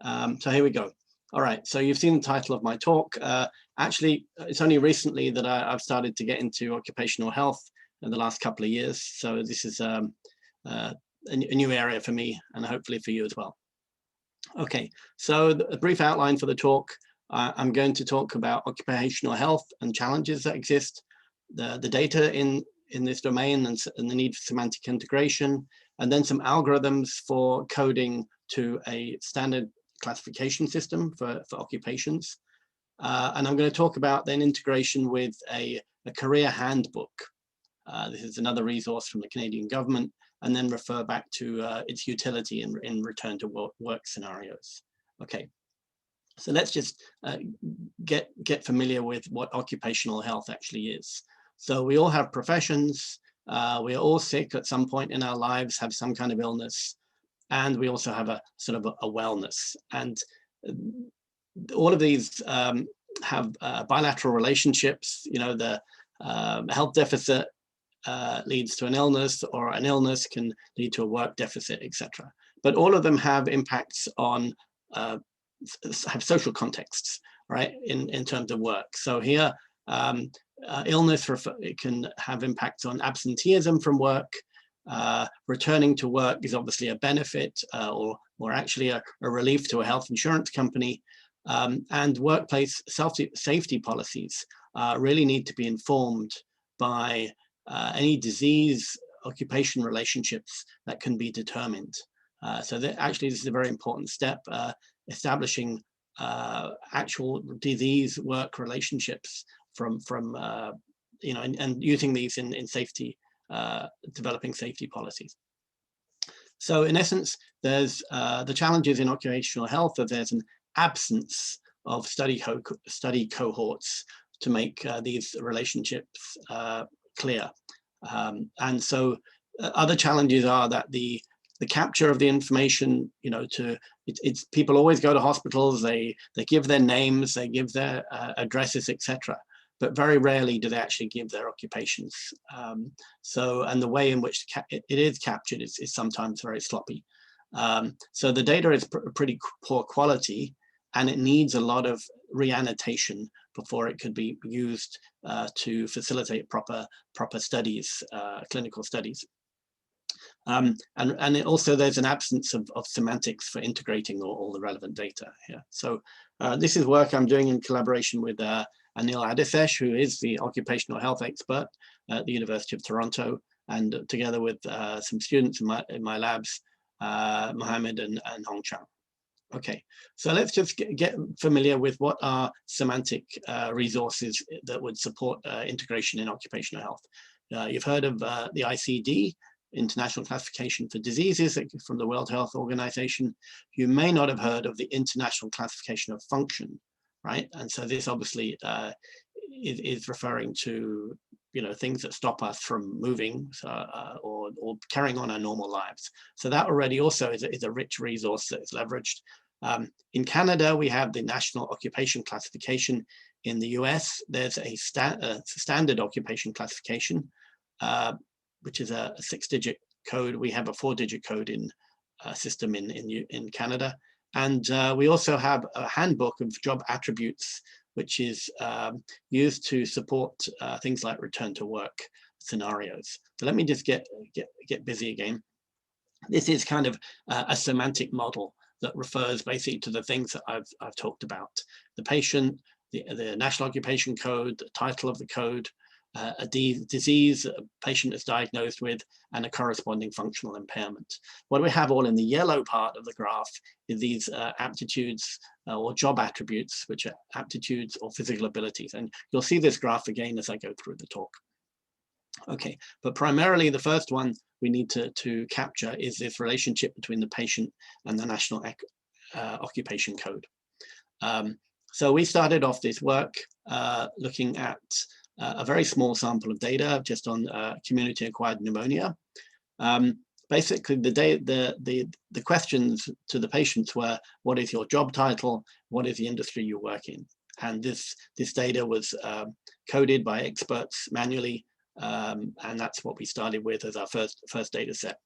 So here we go. All right, so you've seen the title of my talk. Actually, it's only recently that I've started to get into occupational health in the last couple of years. So this is a new area for me and hopefully for you as well. Okay, so a brief outline for the talk. I'm going to talk about occupational health and challenges that exist, the data in this domain and the need for semantic integration, and then some algorithms for coding to a standard classification system for occupations. And I'm going to talk about then integration with a career handbook. This is another resource from the Canadian government, and then refer back to its utility in return to work scenarios. Okay, so let's just get familiar with what occupational health actually is. So we all have professions, we are all sick at some point in our lives, have some kind of illness, and we also have a sort of a wellness. And all of these have bilateral relationships. You know, the health deficit leads to an illness, or an illness can lead to a work deficit, etc. But all of them have impacts on, have social contexts, right, in terms of work. So here, illness it can have impacts on absenteeism from work. Returning to work is obviously a benefit or actually a relief to a health insurance company. And workplace safety policies really need to be informed by any disease occupation relationships that can be determined. So that actually this is a very important step, establishing actual disease work relationships from you know, and using these in safety, developing safety policies. So in essence, there's the challenges in occupational health that there's an absence of study cohorts to make these relationships clear. And so other challenges are that the capture of the information, you know, it's people always go to hospitals, they give their names, they give their addresses, etc. But very rarely do they actually give their occupations. And the way in which it is captured is sometimes very sloppy. So the data is pretty poor quality, and it needs a lot of reannotation before it could be used to facilitate proper studies, clinical studies. And also there's an absence of semantics for integrating all the relevant data here. So this is work I'm doing in collaboration with Anil Adisesh, who is the occupational health expert at the University of Toronto, and together with some students in my labs, Mohammed and Hongchang. Okay, so let's just get familiar with what are semantic resources that would support integration in occupational health. You've heard of the ICD, International Classification for Diseases, from the World Health Organization. You may not have heard of the International Classification of Function, right? And so this obviously is referring to, you know, things that stop us from moving or carrying on our normal lives. So that already also is a rich resource that is leveraged. In Canada, we have the National Occupation Classification. In the US, there's a standard occupation classification, which is a 6-digit code. We have a 4-digit code in system in Canada. And we also have a handbook of job attributes, which is used to support things like return to work scenarios. So let me just get busy again. This is kind of a semantic model that refers basically to the things that I've talked about: the patient, the National Occupation Code, the title of the code, a disease a patient is diagnosed with, and a corresponding functional impairment. What we have all in the yellow part of the graph is these aptitudes or job attributes, which are aptitudes or physical abilities. And you'll see this graph again as I go through the talk. Okay, but primarily the first one we need to capture is this relationship between the patient and the National Occupation Code. So we started off this work looking at a very small sample of data just on community-acquired pneumonia. Basically, the questions to the patients were, what is your job title? What is the industry you work in? And this data was coded by experts manually, and that's what we started with as our first data set.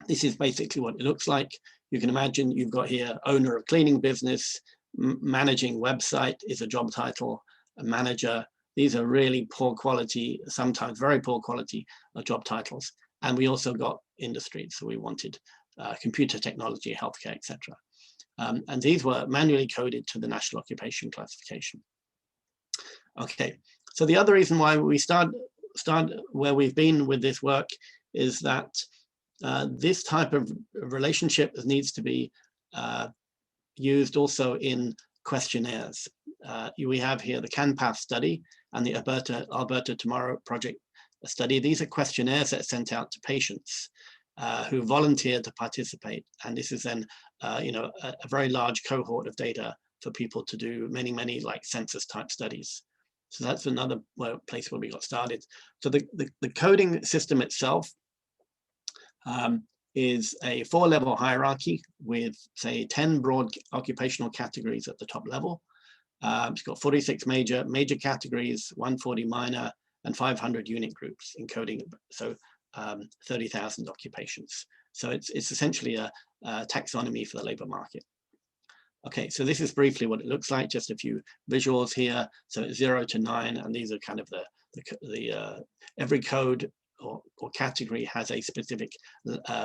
This is basically what it looks like. you can imagine you've got here owner of cleaning business, managing website is a job title, a manager. These are really poor quality, sometimes very poor quality job titles. And we also got industries, so we wanted computer technology, healthcare, etc. And these were manually coded to the National Occupation Classification. Okay, so the other reason why we start where we've been with this work is that this type of relationship needs to be used also in questionnaires. We have here the CanPath study and the Alberta Tomorrow project study. These are questionnaires that are sent out to patients who volunteer to participate. And this is then, a very large cohort of data for people to do many like census type studies. So that's another place where we got started. So the coding system itself is a 4-level hierarchy with, say, 10 broad occupational categories at the top level. It's got 46 major categories, 140 minor, and 500 unit groups encoding, so 30,000 occupations. So it's essentially a taxonomy for the labor market. Okay, so this is briefly what it looks like, just a few visuals here. So it's 0 to 9, and these are kind of every code or category has a specific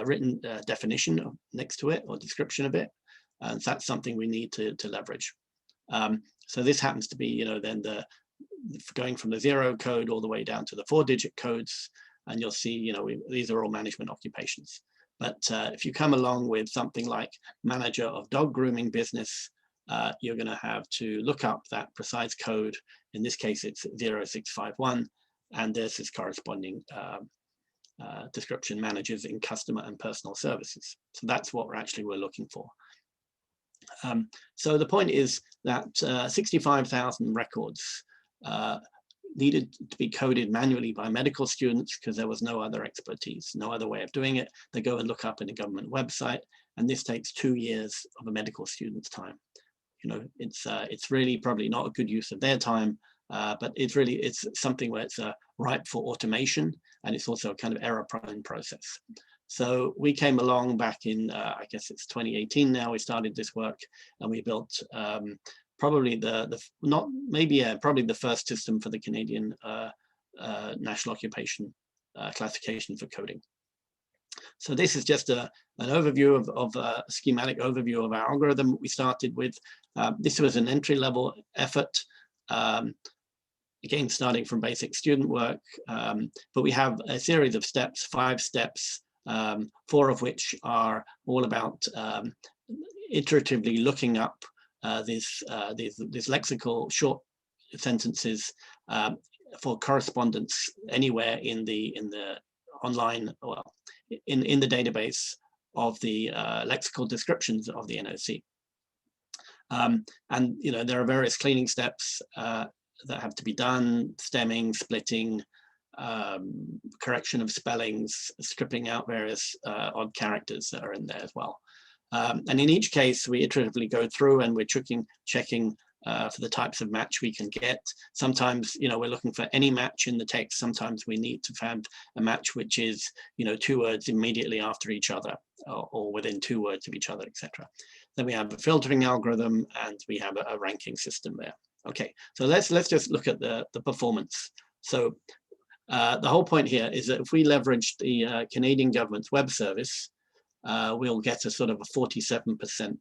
written definition next to it or description of it. And that's something we need to leverage. So this happens to be, then going from the 0 code all the way down to the 4-digit codes. And you'll see, these are all management occupations. But if you come along with something like manager of dog grooming business, you're going to have to look up that precise code. In this case, it's 0651. And there's this corresponding description, managers in customer and personal services. So that's what we're looking for. So the point is that 65,000 records needed to be coded manually by medical students because there was no other expertise, no other way of doing it. They go and look up in a government website, and this takes 2 years of a medical student's time. It's really probably not a good use of their time, but it's something where it's ripe for automation, and it's also a kind of error-prone process. So we came along back in, I guess it's 2018 now, we started this work, and we built probably probably the first system for the Canadian National Occupation Classification for coding. So this is just an overview of a schematic overview of our algorithm we started with. This was an entry-level effort, again, starting from basic student work, but we have a series of steps, 5 steps, 4 of which are all about iteratively looking up these lexical short sentences for correspondence anywhere in the online, well, in the database of the lexical descriptions of the NOC. And there are various cleaning steps that have to be done: stemming, splitting, correction of spellings, stripping out various odd characters that are in there as well. And in each case, we iteratively go through and we're checking for the types of match we can get. Sometimes, we're looking for any match in the text. Sometimes we need to find a match which is, 2 words immediately after each other, or within 2 words of each other, etc. Then we have a filtering algorithm, and we have a ranking system there. Okay, so let's just look at the performance. So the whole point here is that if we leverage the Canadian government's web service, we'll get a sort of a 47%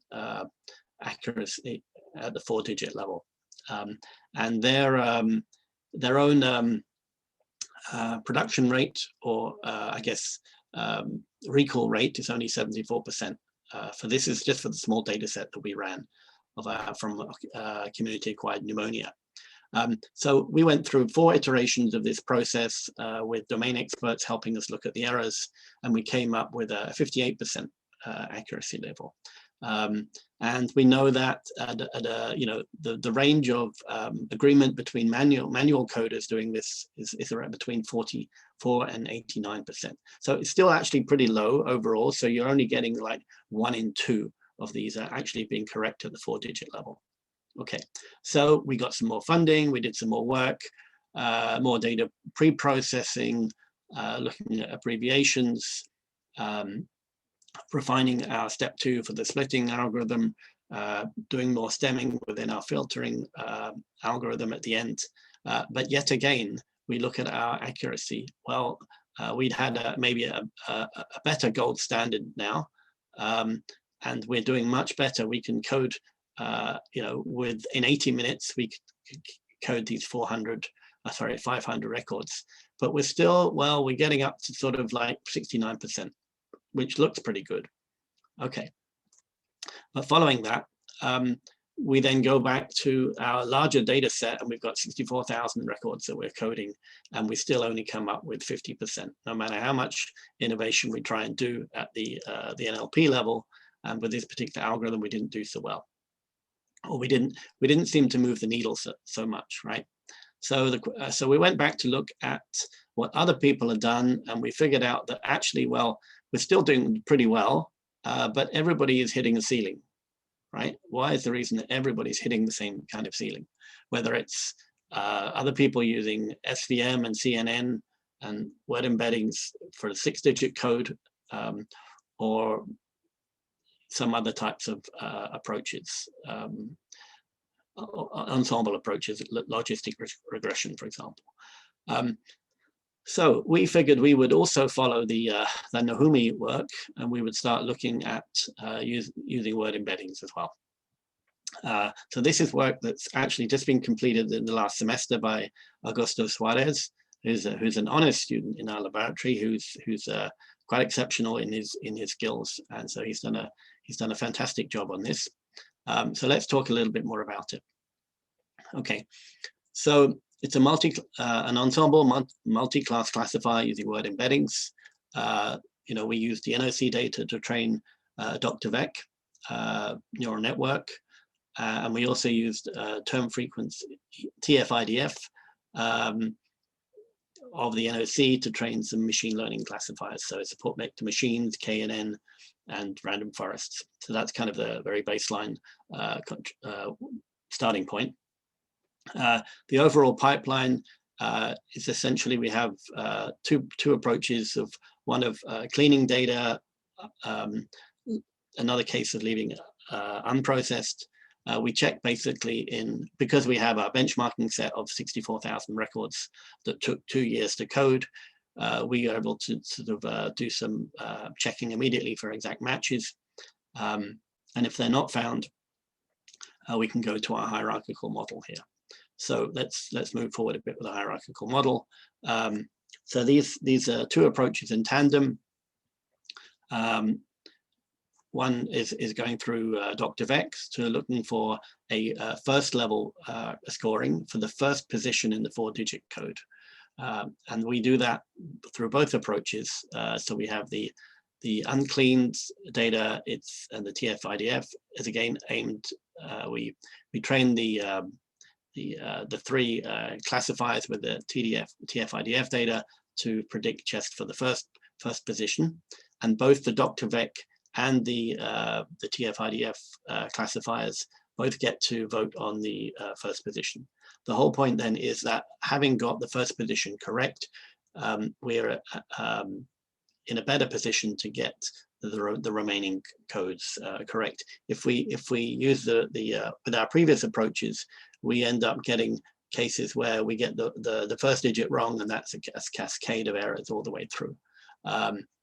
accuracy at the 4-digit level, and their own production rate, or I guess recall rate, is only 74%. For this is just for the small data set that we ran from community-acquired pneumonia. So we went through 4 iterations of this process with domain experts helping us look at the errors, and we came up with a 58% accuracy level. And we know that the range of agreement between manual coders doing this is around between 44 and 89%. So it's still actually pretty low overall. So you're only getting like 1 in 2 of these are actually being correct at the 4-digit level. Okay, so we got some more funding, we did some more work, more data pre-processing, looking at abbreviations, refining our step 2 for the splitting algorithm, doing more stemming within our filtering algorithm at the end. But yet again, we look at our accuracy. Well, we'd had maybe a better gold standard now, and we're doing much better. We can code, in 80 minutes, we could code these 500 records, but we're still, well, we're getting up to sort of like 69%, which looks pretty good. Okay, but following that, we then go back to our larger data set, and we've got 64,000 records that we're coding, and we still only come up with 50%, no matter how much innovation we try and do at the NLP level. And with this particular algorithm, we didn't do so well, or we didn't seem to move the needle so much, right? So so we went back to look at what other people had done, and we figured out that actually, well, we're still doing pretty well, but everybody is hitting a ceiling. Right? Why is the reason that everybody's hitting the same kind of ceiling? Whether it's other people using SVM and CNN and word embeddings for a 6-digit code, or some other types of approaches, ensemble approaches, logistic regression, for example. So we figured we would also follow the Nahumi work, and we would start looking at using word embeddings as well. So this is work that's actually just been completed in the last semester by Augusto Suarez, who's an honors student in our laboratory, who's quite exceptional in his skills, and so he's done a fantastic job on this. So let's talk a little bit more about it. Okay, so it's an ensemble multi-class classifier using word embeddings. We use the NOC data to train Dr. Vec neural network, and we also used term frequency TF-IDF of the NOC to train some machine learning classifiers. So support vector machines, KNN, and random forests. So that's kind of the very baseline starting point. The overall pipeline is essentially, we have two approaches, of one of cleaning data, another case of leaving unprocessed. We check basically because we have our benchmarking set of 64,000 records that took 2 years to code, we are able to sort of do some checking immediately for exact matches. And if they're not found, we can go to our hierarchical model here. So let's move forward a bit with a hierarchical model. So these are two approaches in tandem. One is going through Dr. Vex to looking for a first level scoring for the first position in the 4-digit code. And we do that through both approaches. So we have the uncleaned data, and the TF-IDF is again aimed. We train the 3 classifiers with the TF-IDF data to predict just for the first position, and both the Dr. Vec and the TF-IDF classifiers both get to vote on the first position. The whole point then is that having got the first position correct, we're in a better position to get the remaining codes correct. If we use with our previous approaches, we end up getting cases where we get the first digit wrong, and that's a cascade of errors all the way through.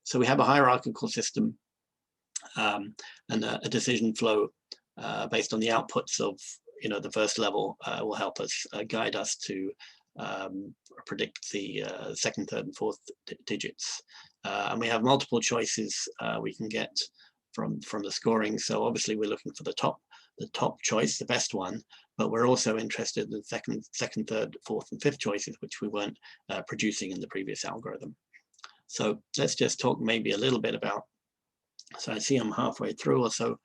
So we have a hierarchical system and a decision flow based on the outputs of the first level will help us guide us to predict the second, third, and fourth digits. And we have multiple choices we can get from the scoring. So obviously we're looking for the top choice, the best one, but we're also interested in second, third, fourth, and fifth choices, which we weren't producing in the previous algorithm. So let's just talk maybe a little bit about, so I see I'm halfway through or so.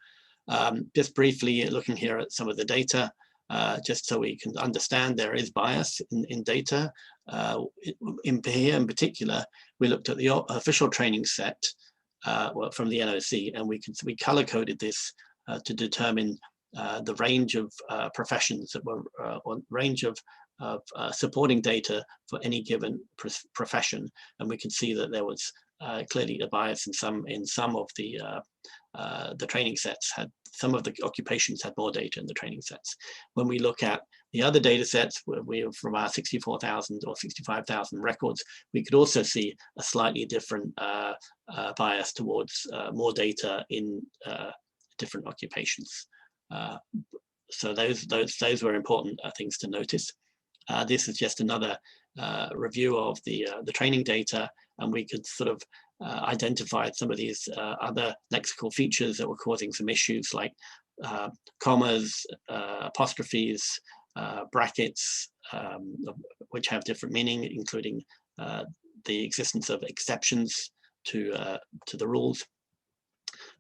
Just briefly looking here at some of the data, just so we can understand there is bias in data. Here in particular, we looked at the official training set from the NOC, and we color coded this to determine the range of professions that were, or range of supporting data for any given profession. And we can see that there was clearly a bias in some of the training sets. Some of the occupations had more data in the training sets. When we look at the other data sets, from our 64,000 or 65,000 records, we could also see a slightly different bias towards more data in different occupations. So those were important things to notice. This is just another review of the training data, and we could sort of identify some of these other lexical features that were causing some issues, like commas, apostrophes, brackets, which have different meaning, including the existence of exceptions to the rules.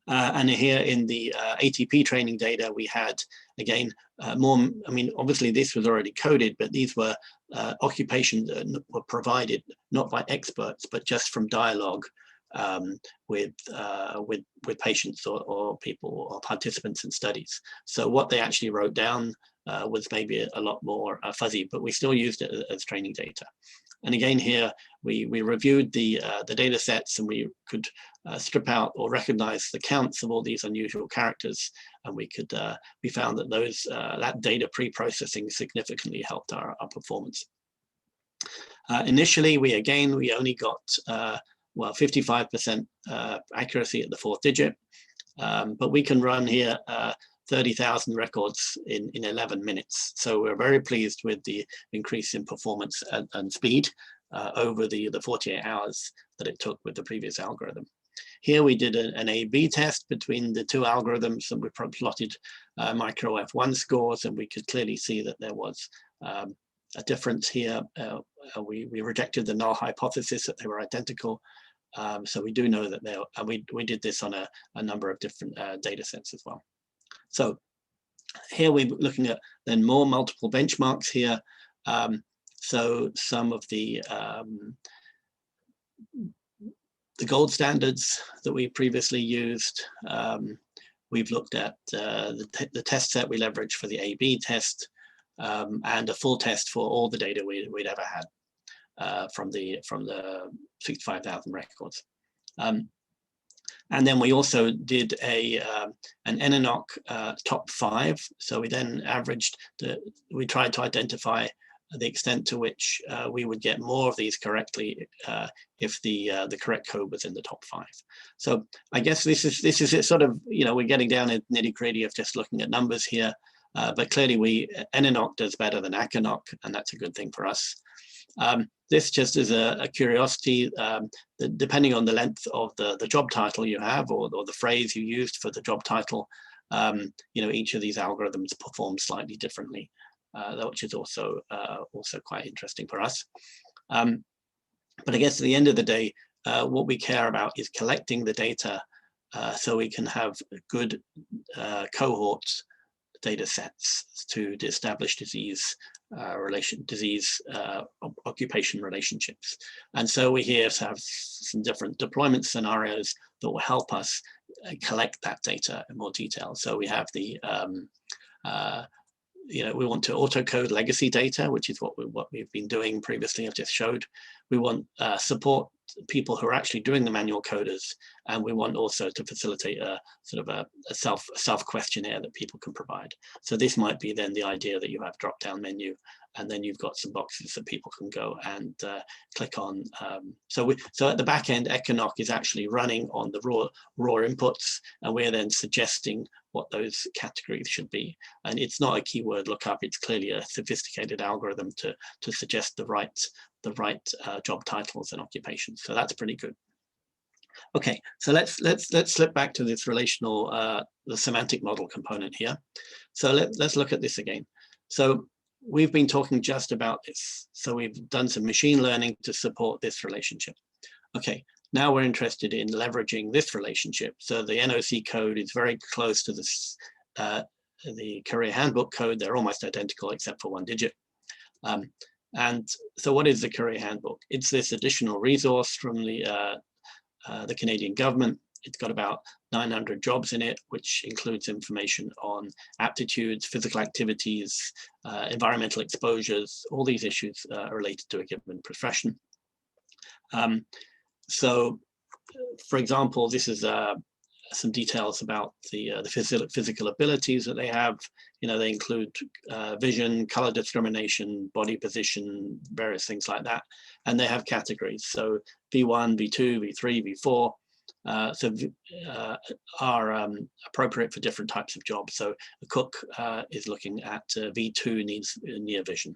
And here in the ATP training data, we had, again, more, I mean, obviously this was already coded, but these were occupations that were provided not by experts, but just from dialogue with patients or people or participants in studies. So what they actually wrote down was maybe a lot more fuzzy, but we still used it as training data. And again, here we reviewed the data sets, and we could strip out or recognize the counts of all these unusual characters, and we found that that data pre-processing significantly helped our performance. Initially, we only got 55% accuracy at the 4th digit, but we can run here 30,000 records in 11 minutes. So we're very pleased with the increase in performance and speed over the 48 hours that it took with the previous algorithm. Here we did an A/B test between the two algorithms, and we plotted micro F1 scores, and we could clearly see that there was a difference here. We rejected the null hypothesis that they were identical. So we do know that we did this on a number of different data sets as well. So here we're looking at then more multiple benchmarks here. So some of the gold standards that we previously used, we've looked at the test set we leveraged for the A/B test, and a full test for all the data we'd ever had from the 65,000 records. And then we also did an NNOC top 5. So we then we tried to identify the extent to which we would get more of these correctly if the correct code was in the top 5. So I guess this is it sort of, we're getting down in nitty-gritty of just looking at numbers here, but clearly NNOC does better than ACANOC, and that's a good thing for us. This just is a curiosity, depending on the length of the job title you have, or the phrase you used for the job title, each of these algorithms perform slightly differently, which is also quite interesting for us. But I guess at the end of the day, what we care about is collecting the data so we can have good cohorts data sets to establish occupation relationships. And so we here have some different deployment scenarios that will help us collect that data in more detail. So we have the we want to auto-code legacy data, which is what we've been doing previously. I've just showed. We want support people who are actually doing the manual coders, and we want also to facilitate a sort of a self questionnaire that people can provide. So this might be then the idea that you have drop-down menu, and then you've got some boxes that people can go and click on. So at the back end, ACANOC is actually running on the raw inputs, and we're then suggesting what those categories should be. And it's not a keyword lookup; it's clearly a sophisticated algorithm to suggest the right job titles and occupations. So that's pretty good. Okay, so let's slip back to this relational, the semantic model component here. So let's look at this again. So we've been talking just about this. So we've done some machine learning to support this relationship. Okay, now we're interested in leveraging this relationship. So the NOC code is very close to this, the career handbook code. They're almost identical except for one digit. And so what is the career handbook? It's this additional resource from the Canadian government. It's got about 900 jobs in it, which includes information on aptitudes, physical activities, environmental exposures, all these issues related to a given profession. So for example, this is some details about the physical abilities that they have. They include vision, color discrimination, body position, various things like that. And they have categories. So V1, V2, V3, V4 are appropriate for different types of jobs. So a cook is looking at V2, needs near vision.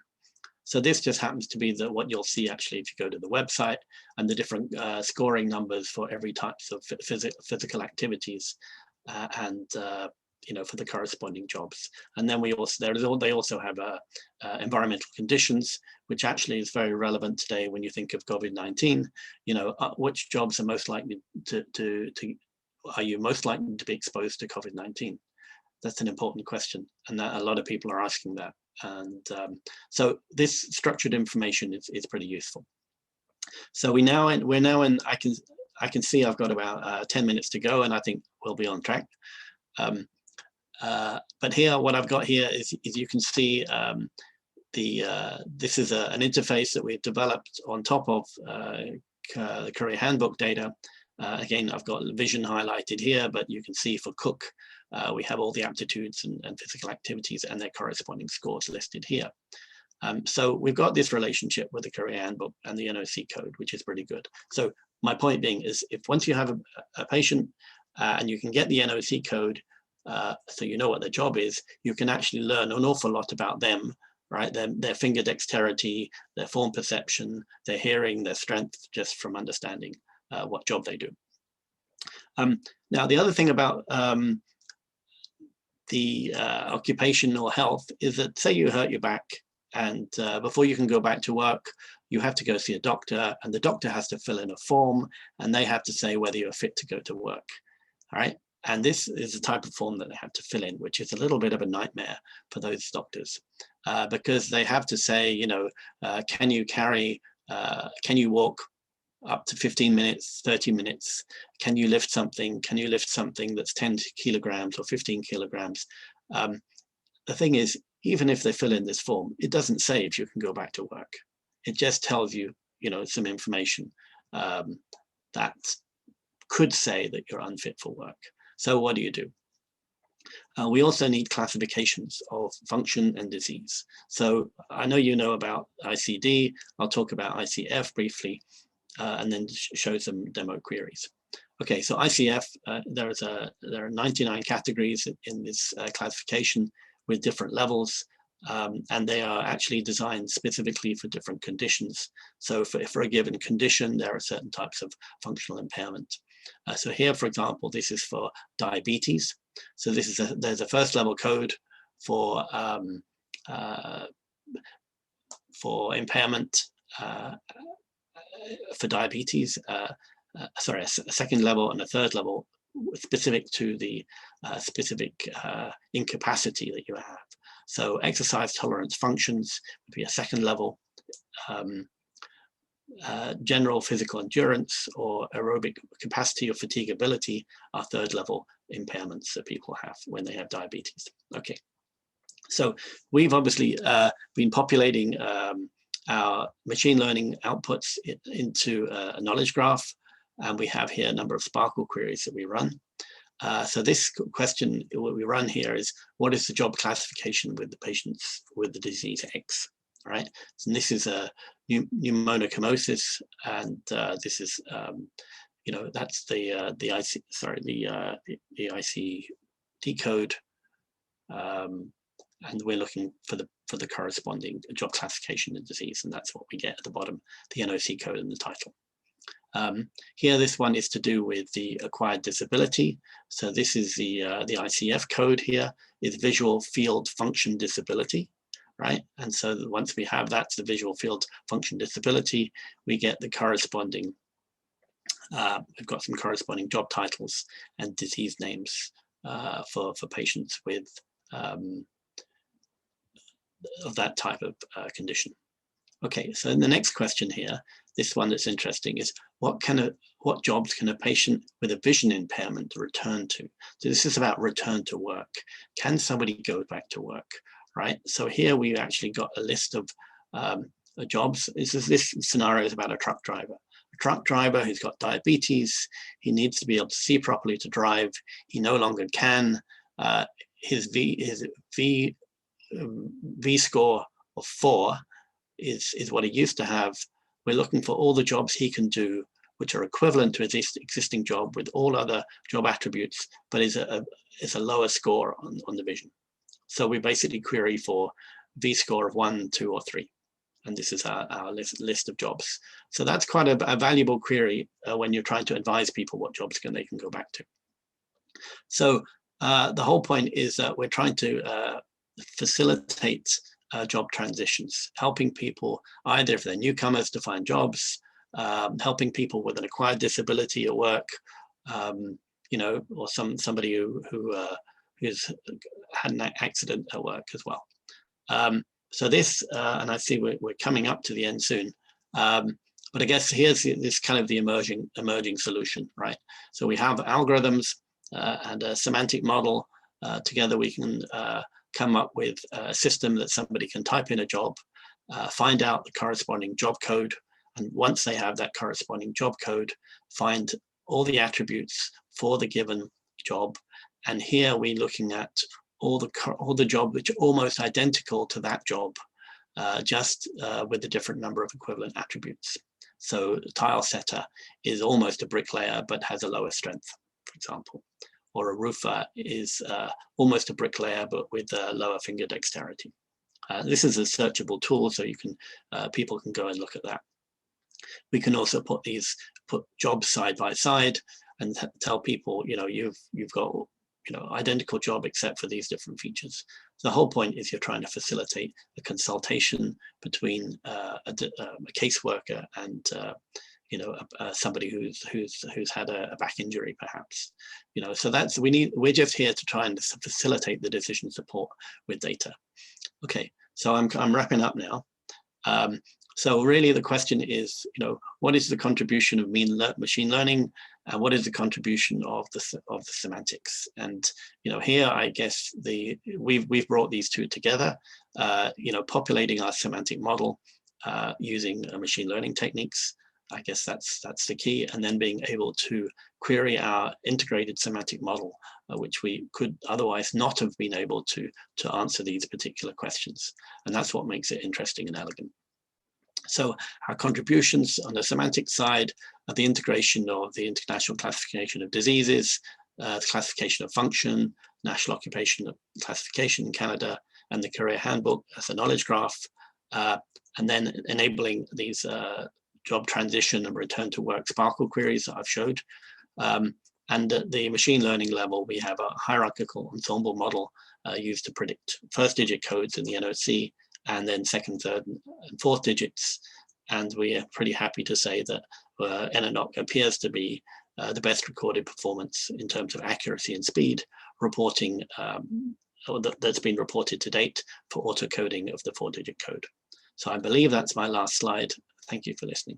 So this just happens to be what you'll see actually if you go to the website, and the different scoring numbers for every types of physical activities, and for the corresponding jobs. And then they also have environmental conditions, which actually is very relevant today when you think of COVID-19. Which jobs are most likely are you most likely to be exposed to COVID-19? That's an important question, and that a lot of people are asking that. And so this structured information is pretty useful. So we're now in. I can see I've got about 10 minutes to go, and I think we'll be on track. But here, what I've got here is you can see this is an interface that we've developed on top of the career handbook data. Again, I've got vision highlighted here, but you can see for cook, we have all the aptitudes and physical activities and their corresponding scores listed here. So we've got this relationship with the career handbook and the NOC code, which is pretty good. So my point being is, if once you have a patient and you can get the NOC code, so you know what their job is, you can actually learn an awful lot about them, right? Their finger dexterity, their form perception, their hearing, their strength, just from understanding what job they do. Now, the other thing about the occupational health is that, say you hurt your back, and before you can go back to work, you have to go see a doctor, and the doctor has to fill in a form, and they have to say whether you're fit to go to work, all right? And this is the type of form that they have to fill in, which is a little bit of a nightmare for those doctors, because they have to say, can you walk up to 15 minutes, 30 minutes? Can you lift something? Can you lift something that's 10 kilograms or 15 kilograms? The thing is, even if they fill in this form, it doesn't say if you can go back to work. It just tells you, some information that could say that you're unfit for work. So what do you do? We also need classifications of function and disease. So I know you know about ICD. I'll talk about ICF briefly, and then show some demo queries. Okay, so ICF, there are 99 categories in this classification with different levels, and they are actually designed specifically for different conditions. So for a given condition, there are certain types of functional impairment. So here, for example, this is for diabetes. So there's a first level code for impairment for diabetes. Sorry, a second level and a third level specific to the specific incapacity that you have. So exercise tolerance functions would be a second level. General physical endurance or aerobic capacity or fatigability are third level impairments that people have when they have diabetes. Okay, so we've obviously been populating our machine learning outputs into a knowledge graph, and we have here a number of Sparkle queries that we run. So this question, what we run here is, what is the job classification with the patients with the disease X, right? So this is a pneumonocomosis, and this is, that's the ICD code, and we're looking for the corresponding job classification and disease, and that's what we get at the bottom, the NOC code and the title. Here, this one is to do with the acquired disability. So this is the ICF code here, is visual field function disability, right? And so once we have that, the visual field function disability, we get the corresponding, we've got some corresponding job titles and disease names for patients with of that type of condition. Okay, so the next question here, this one that's interesting, is what jobs can a patient with a vision impairment return to? So this is about return to work. Can somebody go back to work, right? So here we actually got a list of jobs. This scenario is about a truck driver. a truck driver who's got diabetes. He needs to be able to see properly to drive. He no longer can. His V score of 4 is what he used to have. We're looking for all the jobs he can do which are equivalent to his existing job with all other job attributes, but is a lower score on the vision. So we basically query for V score of 1, 2, or 3. And this is our list of jobs. So that's quite a valuable query when you're trying to advise people what jobs they can go back to. So the whole point is that we're trying to facilitate job transitions, helping people either if they're newcomers to find jobs, helping people with an acquired disability at work, you know, or somebody who's had an accident at work as well. So this, and I see we're coming up to the end soon, but I guess here's this kind of the emerging solution, right? So we have algorithms and a semantic model. Together we can come up with a system that somebody can type in a job, find out the corresponding job code, and once they have that corresponding job code, find all the attributes for the given job. And here we're looking at all the job which are almost identical to that job, just with a different number of equivalent attributes. So a tile setter is almost a bricklayer, but has a lower strength, for example. Or a roofer is almost a bricklayer, but with a lower finger dexterity. This is a searchable tool, so you can people can go and look at that. We can also put jobs side by side and tell people, you know, you've got, you know, identical job except for these different features. So the whole point is you're trying to facilitate the consultation between a caseworker and you know, somebody who's had a back injury, perhaps. You know, so that's we're just here to try and facilitate the decision support with data. Okay, so I'm wrapping up now. So really the question is, you know, what is the contribution of machine learning, and what is the contribution of the semantics? And you know, here I guess we've brought these two together. You know, populating our semantic model using machine learning techniques. I guess that's the key, and then being able to query our integrated semantic model, which we could otherwise not have been able to answer these particular questions. And that's what makes it interesting and elegant. So our contributions on the semantic side are the integration of the International Classification of Diseases, the classification of function, National Occupational Classification in Canada, and the Career Handbook as a knowledge graph, and then enabling these job transition and return to work Sparkle queries that I've showed. And at the machine learning level, we have a hierarchical ensemble model used to predict first digit codes in the NOC, and then second, third, and fourth digits. And we are pretty happy to say that NNOC appears to be the best recorded performance in terms of accuracy and speed reporting that's been reported to date for auto coding of the 4-digit code. So I believe that's my last slide. Thank you for listening.